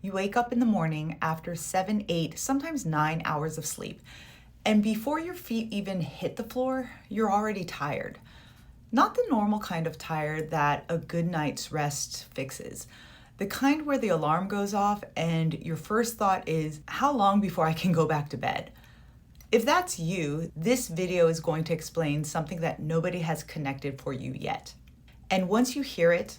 You wake up in the morning after 7, 8, sometimes 9 hours of sleep. And before your feet even hit the floor, you're already tired. Not the normal kind of tired that a good night's rest fixes. The kind where the alarm goes off and your first thought is, how long before I can go back to bed? If that's you, this video is going to explain something that nobody has connected for you yet. And once you hear it,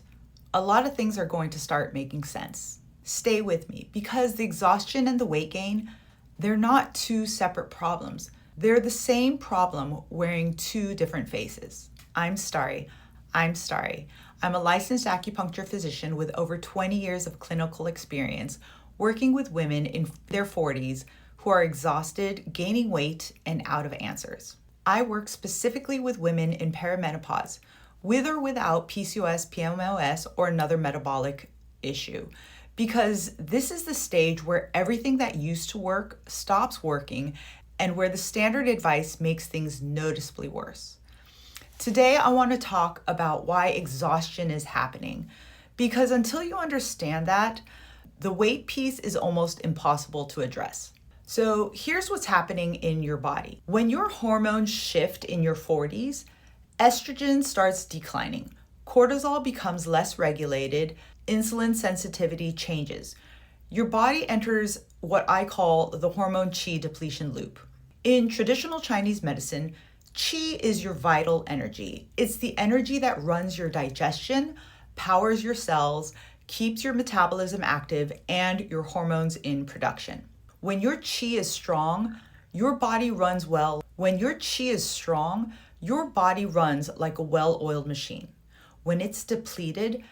a lot of things are going to start making sense. Stay with me, because the exhaustion and the weight gain, they're not two separate problems. They're the same problem wearing two different faces. I'm Starry. I'm a licensed acupuncture physician with over 20 years of clinical experience working with women in their 40s who are exhausted, gaining weight, and out of answers. I work specifically with women in perimenopause, with or without PCOS, PMOS, or another metabolic issue, because this is the stage where everything that used to work stops working and where the standard advice makes things noticeably worse. Today, I want to talk about why exhaustion is happening, because until you understand that, the weight piece is almost impossible to address. So here's what's happening in your body. When your hormones shift in your 40s, estrogen starts declining, cortisol becomes less regulated, insulin sensitivity changes. Your body enters what I call the Hormone-Qi depletion loop. In traditional Chinese medicine, Qi is your vital energy. It's the energy that runs your digestion, powers your cells, keeps your metabolism active, and your hormones in production. When your Qi is strong, your body runs well. When your Qi is strong, your body runs like a well-oiled machine. When it's depleted,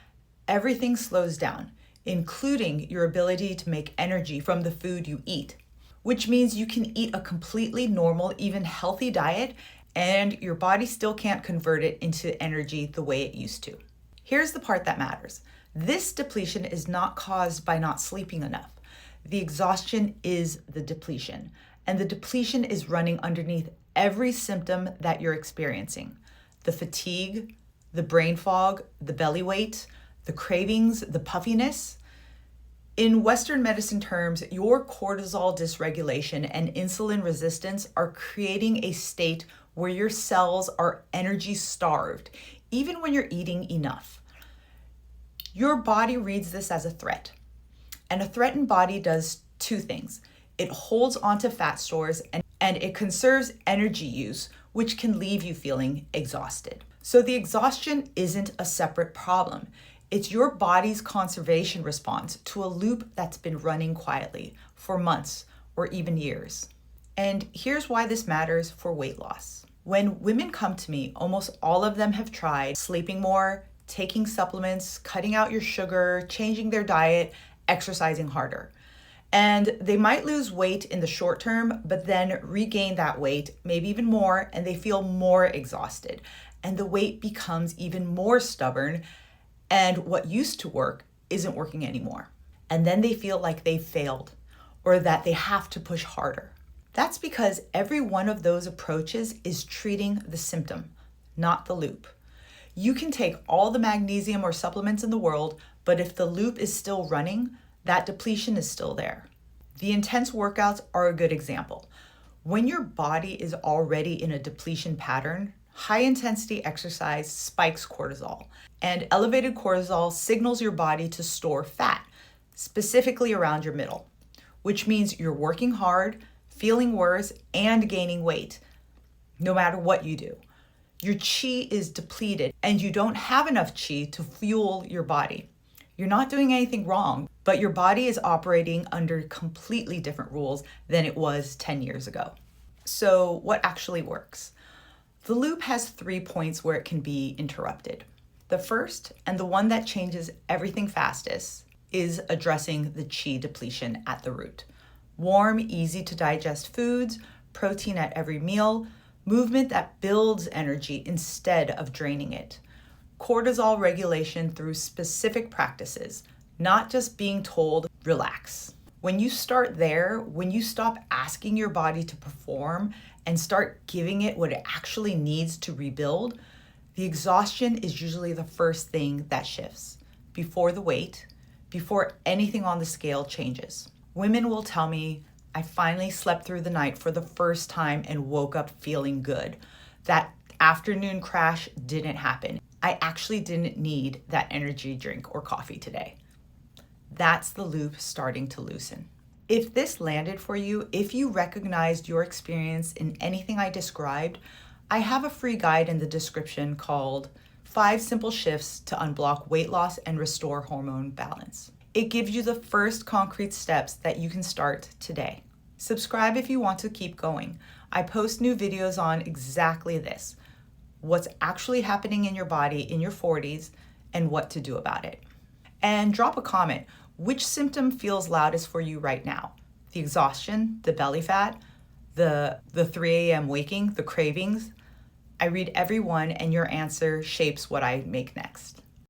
everything slows down, including your ability to make energy from the food you eat, which means you can eat a completely normal, even healthy diet, and your body still can't convert it into energy the way it used to. Here's the part that matters. This depletion is not caused by not sleeping enough. The exhaustion is the depletion, and the depletion is running underneath every symptom that you're experiencing. The fatigue, the brain fog, the belly weight, the cravings, the puffiness. In Western medicine terms, your cortisol dysregulation and insulin resistance are creating a state where your cells are energy starved, even when you're eating enough. Your body reads this as a threat. And a threatened body does two things. It holds onto fat stores and it conserves energy use, which can leave you feeling exhausted. So the exhaustion isn't a separate problem. It's your body's conservation response to a loop that's been running quietly for months or even years. And here's why this matters for weight loss. When women come to me, almost all of them have tried sleeping more, taking supplements, cutting out your sugar, changing their diet, exercising harder. And they might lose weight in the short term, but then regain that weight, maybe even more, and they feel more exhausted. And the weight becomes even more stubborn, and what used to work isn't working anymore. And then they feel like they failed or that they have to push harder. That's because every one of those approaches is treating the symptom, not the loop. You can take all the magnesium or supplements in the world, but if the loop is still running, that depletion is still there. The intense workouts are a good example. When your body is already in a depletion pattern, high intensity exercise spikes cortisol, and elevated cortisol signals your body to store fat, specifically around your middle, which means you're working hard, feeling worse, and gaining weight, no matter what you do. Your Qi is depleted, and you don't have enough Qi to fuel your body. You're not doing anything wrong, but your body is operating under completely different rules than it was 10 years ago. So what actually works? The loop has 3 points where it can be interrupted. The first, and the one that changes everything fastest, is addressing the Qi depletion at the root. Warm, easy to digest foods, protein at every meal, movement that builds energy instead of draining it. Cortisol regulation through specific practices, not just being told, relax. When you start there, when you stop asking your body to perform and start giving it what it actually needs to rebuild, the exhaustion is usually the first thing that shifts. Before the weight, before anything on the scale changes. Women will tell me, I finally slept through the night for the first time and woke up feeling good. That afternoon crash didn't happen. I actually didn't need that energy drink or coffee today. That's the loop starting to loosen. If this landed for you, if you recognized your experience in anything I described, I have a free guide in the description called 5 Simple Shifts to Unblock Weight Loss and Restore Hormone Balance. It gives you the first concrete steps that you can start today. Subscribe if you want to keep going. I post new videos on exactly this, what's actually happening in your body in your 40s and what to do about it. And drop a comment. Which symptom feels loudest for you right now? The exhaustion, the belly fat, the 3 a.m. waking, the cravings? I read every one, and your answer shapes what I make next.